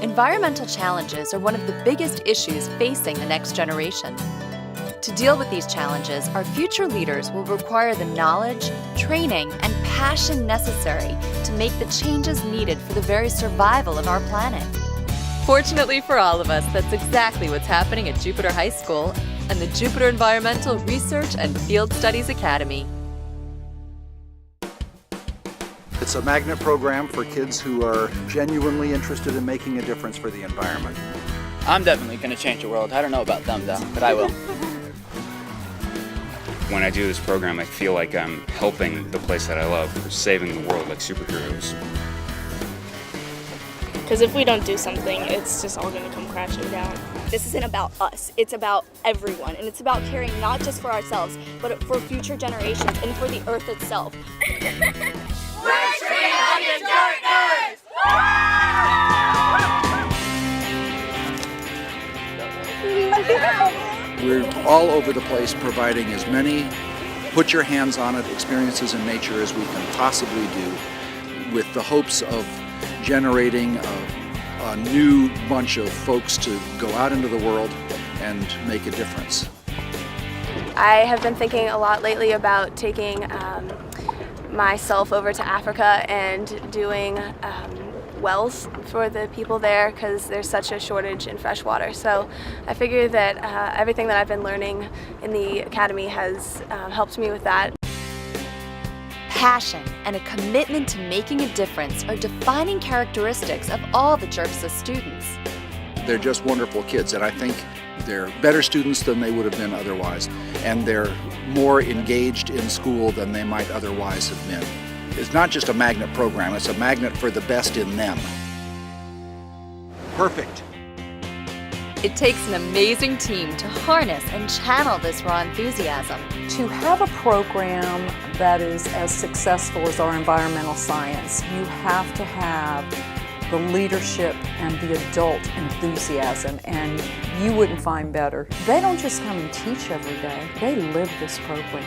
Environmental challenges are one of the biggest issues facing the next generation. To deal with these challenges, our future leaders will require the knowledge, training, and passion necessary to make the changes needed for the very survival of our planet. Fortunately for all of us, that's exactly what's happening at Jupiter High School and the Jupiter Environmental Research and Field Studies Academy. It's a magnet program for kids who are genuinely interested in making a difference for the environment. I'm definitely going to change the world. I don't know about them though, but I will. When I do this program, I feel like I'm helping the place that I love, saving the world like superheroes. Because if we don't do something, it's just all going to come crashing down. This isn't about us, it's about everyone, and it's about caring not just for ourselves, but for future generations and for the Earth itself. We're tree-hugging dirt nerds! We're all over the place providing as many put your hands on it experiences in nature as we can possibly do, with the hopes of generating a new bunch of folks to go out into the world and make a difference. I have been thinking a lot lately about taking myself over to Africa and doing wells for the people there, because there's such a shortage in fresh water. So I figure that everything that I've been learning in the academy has helped me with that. Passion and a commitment to making a difference are defining characteristics of all the JERPSA students. They're just wonderful kids, and I think they're better students than they would have been otherwise, and they're more engaged in school than they might otherwise have been. It's not just a magnet program, it's a magnet for the best in them. Perfect. It takes an amazing team to harness and channel this raw enthusiasm. To have a program that is as successful as our environmental science, you have to have the leadership and the adult enthusiasm, and you wouldn't find better. They don't just come and teach every day, they live this program.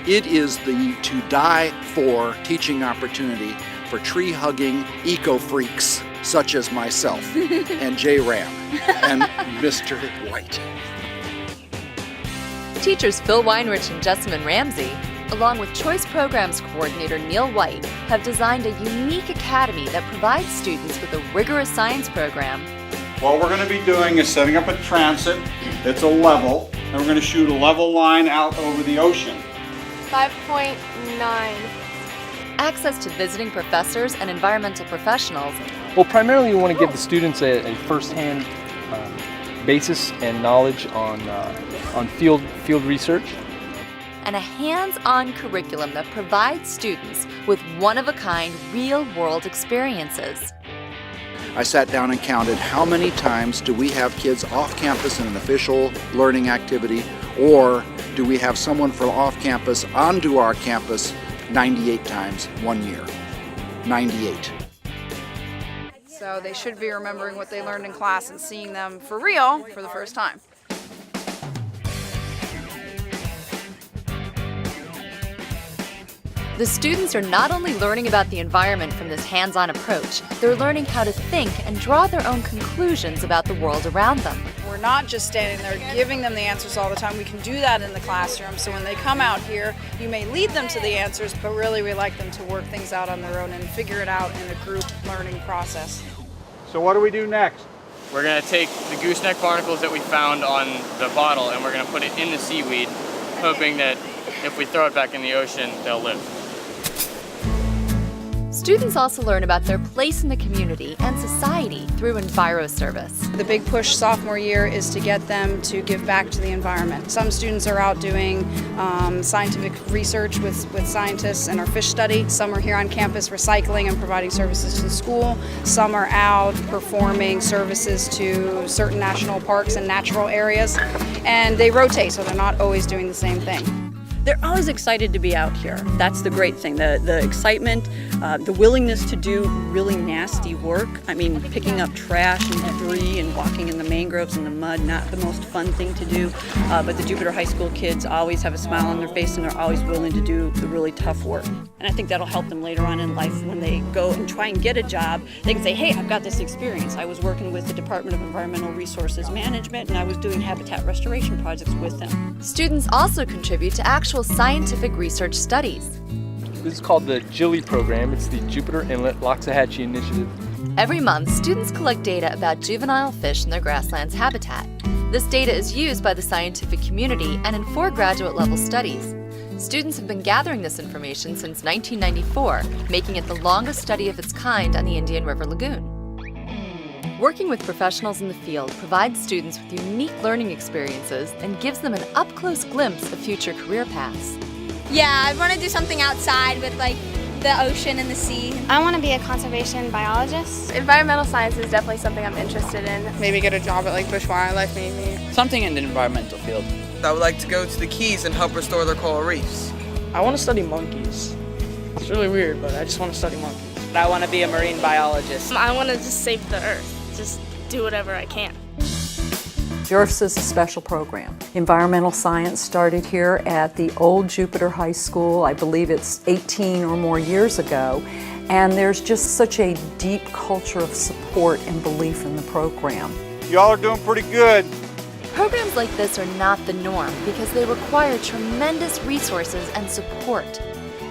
It is the to die for teaching opportunity for tree-hugging eco-freaks such as myself and Jay Ram and Mr. White. Teachers Phil Weinrich and Jessamine Ramsey, along with Choice Programs Coordinator Neil White, have designed a unique academy that provides students with a rigorous science program. What we're going to be doing is setting up a transit. It's a level, and we're going to shoot a level line out over the ocean. 5.9. Access to visiting professors and environmental professionals. Well, primarily we want to give the students a first-hand basis and knowledge on field research. And a hands-on curriculum that provides students with one-of-a-kind real-world experiences. I sat down and counted how many times do we have kids off campus in an official learning activity, or do we have someone from off campus onto our campus 98 times 1 year. 98. So they should be remembering what they learned in class and seeing them for real for the first time. The students are not only learning about the environment from this hands-on approach, they're learning how to think and draw their own conclusions about the world around them. We're not just standing there giving them the answers all the time. We can do that in the classroom, so when they come out here, you may lead them to the answers, but really we like them to work things out on their own and figure it out in a group learning process. So what do we do next? We're going to take the gooseneck barnacles that we found on the bottle and we're going to put it in the seaweed, hoping that if we throw it back in the ocean, they'll live. Students also learn about their place in the community and society through EnviroService. The big push sophomore year is to get them to give back to the environment. Some students are out doing scientific research with scientists in our fish study. Some are here on campus recycling and providing services to the school. Some are out performing services to certain national parks and natural areas. And they rotate, so they're not always doing the same thing. They're always excited to be out here. That's the great thing, the excitement, the willingness to do really nasty work. I mean, picking up trash and debris and walking in the mangroves and the mud, not the most fun thing to do, but the Jupiter High School kids always have a smile on their face and they're always willing to do the really tough work. And I think that'll help them later on in life when they go and try and get a job. They can say, hey, I've got this experience. I was working with the Department of Environmental Resources Management and I was doing habitat restoration projects with them. Students also contribute to actual scientific research studies. This is called the JILI program. It's the Jupiter Inlet Loxahatchee Initiative. Every month, students collect data about juvenile fish in their grasslands habitat. This data is used by the scientific community and in 4 graduate-level studies. Students have been gathering this information since 1994, making it the longest study of its kind on the Indian River Lagoon. Working with professionals in the field provides students with unique learning experiences and gives them an up-close glimpse of future career paths. Yeah, I want to do something outside with like the ocean and the sea. I want to be a conservation biologist. Environmental science is definitely something I'm interested in. Maybe get a job at like Fish and Wildlife, maybe. Something in the environmental field. I would like to go to the Keys and help restore their coral reefs. I want to study monkeys. It's really weird, but I just want to study monkeys. I want to be a marine biologist. I want to just save the earth. Just do whatever I can. JERFS is a special program. Environmental science started here at the old Jupiter High School. I believe it's 18 or more years ago. And there's just such a deep culture of support and belief in the program. Y'all are doing pretty good. Programs like this are not the norm because they require tremendous resources and support.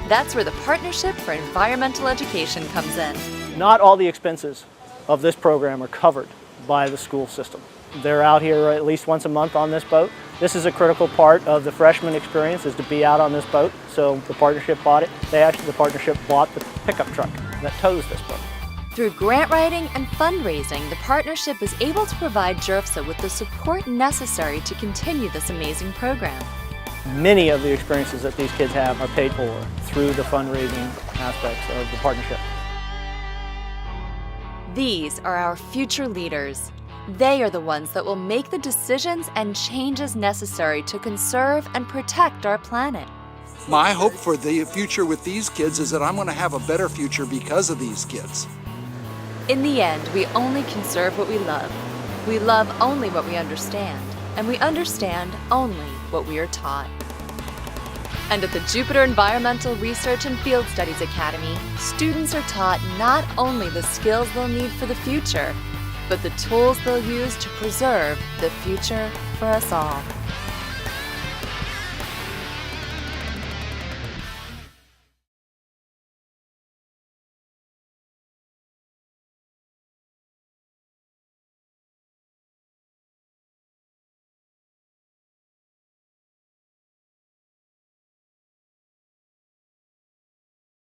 That's where the Partnership for Environmental Education comes in. Not all the expenses of this program are covered by the school system. They're out here at least once a month on this boat. This is a critical part of the freshman experience, is to be out on this boat. So the partnership bought it. The partnership bought the pickup truck that tows this boat. Through grant writing and fundraising, the partnership is able to provide JERFSA with the support necessary to continue this amazing program. Many of the experiences that these kids have are paid for through the fundraising aspects of the partnership. These are our future leaders. They are the ones that will make the decisions and changes necessary to conserve and protect our planet. My hope for the future with these kids is that I'm going to have a better future because of these kids. In the end, we only conserve what we love. We love only what we understand, and we understand only what we are taught. And at the Jupiter Environmental Research and Field Studies Academy, students are taught not only the skills they'll need for the future, but the tools they'll use to preserve the future for us all.